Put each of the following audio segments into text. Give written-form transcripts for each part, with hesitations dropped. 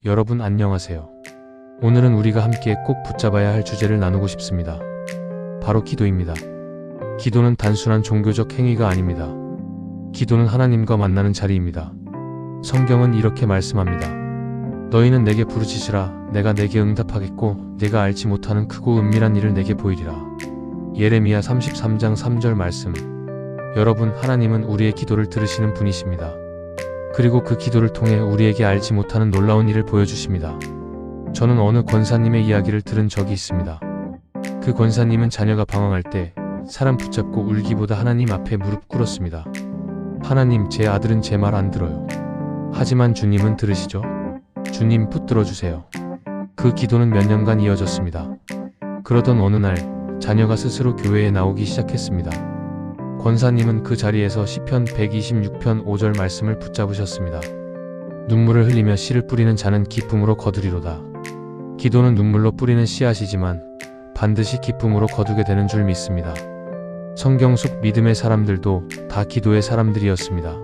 여러분 안녕하세요. 오늘은 우리가 함께 꼭 붙잡아야 할 주제를 나누고 싶습니다. 바로 기도입니다. 기도는 단순한 종교적 행위가 아닙니다. 기도는 하나님과 만나는 자리입니다. 성경은 이렇게 말씀합니다. 너희는 내게 부르짖으라. 내가 내게 응답하겠고 내가 알지 못하는 크고 은밀한 일을 내게 보이리라. 예레미야 33장 3절 말씀. 여러분, 하나님은 우리의 기도를 들으시는 분이십니다. 그리고 그 기도를 통해 우리에게 알지 못하는 놀라운 일을 보여주십니다. 저는 어느 권사님의 이야기를 들은 적이 있습니다. 그 권사님은 자녀가 방황할 때 사람 붙잡고 울기보다 하나님 앞에 무릎 꿇었습니다. 하나님, 제 아들은 제 말 안 들어요. 하지만 주님은 들으시죠? 주님, 붙들어 주세요. 그 기도는 몇 년간 이어졌습니다. 그러던 어느 날 자녀가 스스로 교회에 나오기 시작했습니다. 권사님은 그 자리에서 시편 126편 5절 말씀을 붙잡으셨습니다. 눈물을 흘리며 씨를 뿌리는 자는 기쁨으로 거두리로다. 기도는 눈물로 뿌리는 씨앗이지만 반드시 기쁨으로 거두게 되는 줄 믿습니다. 성경 속 믿음의 사람들도 다 기도의 사람들이었습니다.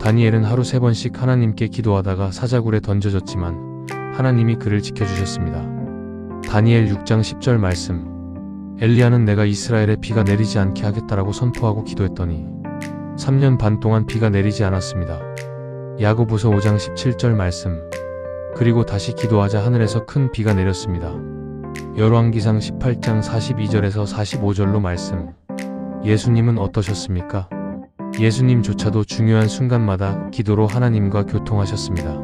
다니엘은 하루 3번씩 하나님께 기도하다가 사자굴에 던져졌지만 하나님이 그를 지켜주셨습니다. 다니엘 6장 10절 말씀. 엘리야는 내가 이스라엘에 비가 내리지 않게 하겠다라고 선포하고 기도했더니 3년 반 동안 비가 내리지 않았습니다. 야고보서 5장 17절 말씀. 그리고 다시 기도하자 하늘에서 큰 비가 내렸습니다. 열왕기상 18장 42절에서 45절로 말씀. 예수님은 어떠셨습니까? 예수님조차도 중요한 순간마다 기도로 하나님과 교통하셨습니다.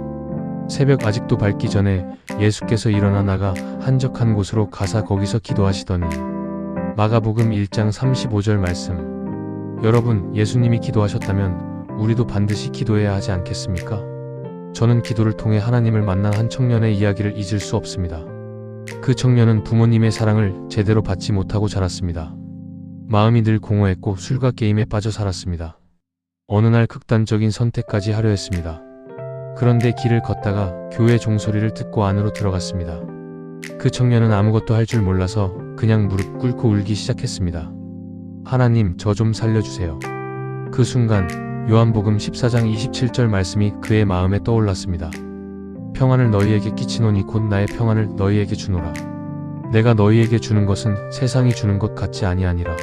새벽 아직도 밝기 전에 예수께서 일어나 나가 한적한 곳으로 가사 거기서 기도하시더니 마가복음 1장 35절 말씀. 여러분, 예수님이 기도하셨다면 우리도 반드시 기도해야 하지 않겠습니까? 저는 기도를 통해 하나님을 만난 한 청년의 이야기를 잊을 수 없습니다. 그 청년은 부모님의 사랑을 제대로 받지 못하고 자랐습니다. 마음이 늘 공허했고 술과 게임에 빠져 살았습니다. 어느 날 극단적인 선택까지 하려 했습니다. 그런데 길을 걷다가 교회 종소리를 듣고 안으로 들어갔습니다. 그 청년은 아무것도 할 줄 몰라서 그냥 무릎 꿇고 울기 시작했습니다. 하나님, 저 좀 살려주세요. 그 순간 요한복음 14장 27절 말씀이 그의 마음에 떠올랐습니다. 평안을 너희에게 끼치노니 곧 나의 평안을 너희에게 주노라. 내가 너희에게 주는 것은 세상이 주는 것 같지 아니하니라.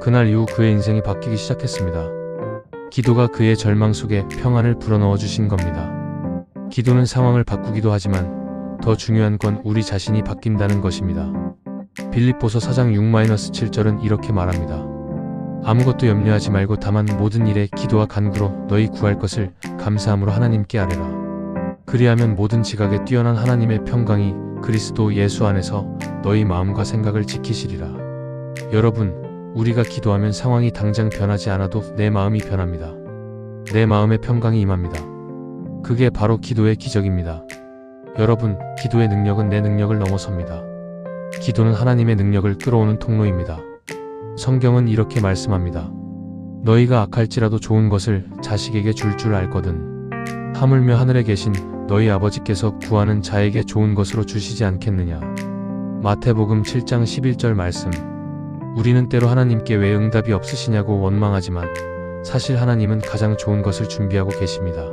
그날 이후 그의 인생이 바뀌기 시작했습니다. 기도가 그의 절망 속에 평안을 불어넣어 주신 겁니다. 기도는 상황을 바꾸기도 하지만 더 중요한 건 우리 자신이 바뀐다는 것입니다. 빌립보서 4장 6-7절은 이렇게 말합니다. 아무것도 염려하지 말고 다만 모든 일에 기도와 간구로 너희 구할 것을 감사함으로 하나님께 아뢰라. 그리하면 모든 지각에 뛰어난 하나님의 평강이 그리스도 예수 안에서 너희 마음과 생각을 지키시리라. 여러분, 우리가 기도하면 상황이 당장 변하지 않아도 내 마음이 변합니다. 내 마음의 평강이 임합니다. 그게 바로 기도의 기적입니다. 여러분, 기도의 능력은 내 능력을 넘어섭니다. 기도는 하나님의 능력을 끌어오는 통로입니다. 성경은 이렇게 말씀합니다. 너희가 악할지라도 좋은 것을 자식에게 줄 줄 알거든. 하물며 하늘에 계신 너희 아버지께서 구하는 자에게 좋은 것으로 주시지 않겠느냐. 마태복음 7장 11절 말씀. 우리는 때로 하나님께 왜 응답이 없으시냐고 원망하지만 사실 하나님은 가장 좋은 것을 준비하고 계십니다.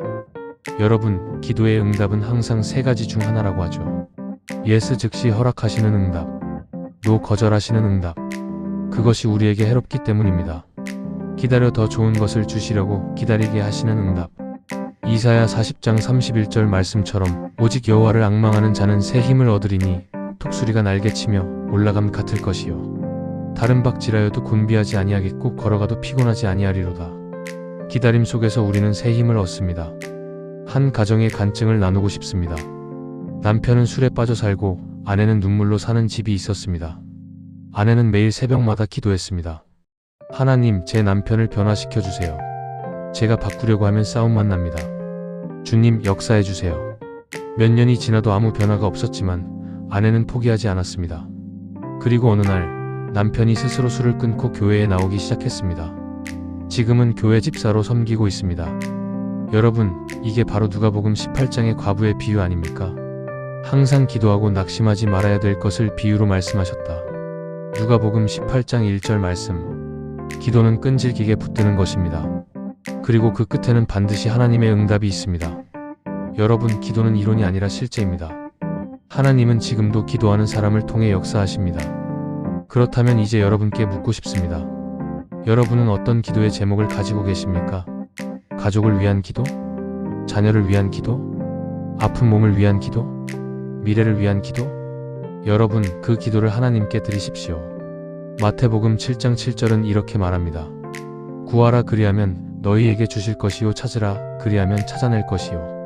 여러분, 기도의 응답은 항상 3가지 중 하나라고 하죠. 예스 즉시 허락하시는 응답, 노 거절하시는 응답. 그것이 우리에게 해롭기 때문입니다. 기다려 더 좋은 것을 주시려고 기다리게 하시는 응답. 이사야 40장 31절 말씀처럼 오직 여호와를 앙망하는 자는 새 힘을 얻으리니 독수리가 날개치며 올라감 같을 것이요 다른 박질하여도 곤비하지 아니하겠고 걸어가도 피곤하지 아니하리로다. 기다림 속에서 우리는 새 힘을 얻습니다. 한 가정의 간증을 나누고 싶습니다. 남편은 술에 빠져 살고 아내는 눈물로 사는 집이 있었습니다. 아내는 매일 새벽마다 기도했습니다. 하나님, 제 남편을 변화시켜 주세요. 제가 바꾸려고 하면 싸움만 납니다. 주님, 역사해 주세요. 몇 년이 지나도 아무 변화가 없었지만 아내는 포기하지 않았습니다. 그리고 어느 날 남편이 스스로 술을 끊고 교회에 나오기 시작했습니다. 지금은 교회 집사로 섬기고 있습니다. 여러분, 이게 바로 누가복음 18장의 과부의 비유 아닙니까? 항상 기도하고 낙심하지 말아야 될 것을 비유로 말씀하셨다. 누가복음 18장 1절 말씀. 기도는 끈질기게 붙드는 것입니다. 그리고 그 끝에는 반드시 하나님의 응답이 있습니다. 여러분, 기도는 이론이 아니라 실제입니다. 하나님은 지금도 기도하는 사람을 통해 역사하십니다. 그렇다면 이제 여러분께 묻고 싶습니다. 여러분은 어떤 기도의 제목을 가지고 계십니까? 가족을 위한 기도? 자녀를 위한 기도? 아픈 몸을 위한 기도? 미래를 위한 기도? 여러분, 그 기도를 하나님께 드리십시오. 마태복음 7장 7절은 이렇게 말합니다. 구하라 그리하면 너희에게 주실 것이요, 찾으라 그리하면 찾아낼 것이요,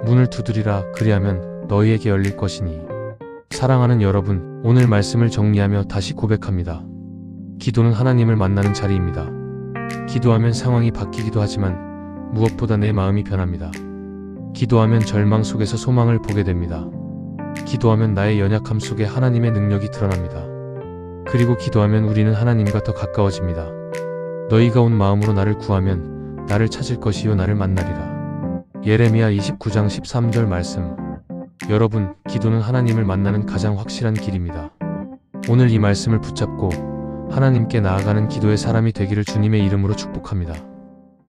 문을 두드리라 그리하면 너희에게 열릴 것이니. 사랑하는 여러분, 오늘 말씀을 정리하며 다시 고백합니다. 기도는 하나님을 만나는 자리입니다. 기도하면 상황이 바뀌기도 하지만 무엇보다 내 마음이 변합니다. 기도하면 절망 속에서 소망을 보게 됩니다. 기도하면 나의 연약함 속에 하나님의 능력이 드러납니다. 그리고 기도하면 우리는 하나님과 더 가까워집니다. 너희가 온 마음으로 나를 구하면 나를 찾을 것이요, 나를 만나리라. 예레미야 29장 13절 말씀. 여러분, 기도는 하나님을 만나는 가장 확실한 길입니다. 오늘 이 말씀을 붙잡고 하나님께 나아가는 기도의 사람이 되기를 주님의 이름으로 축복합니다.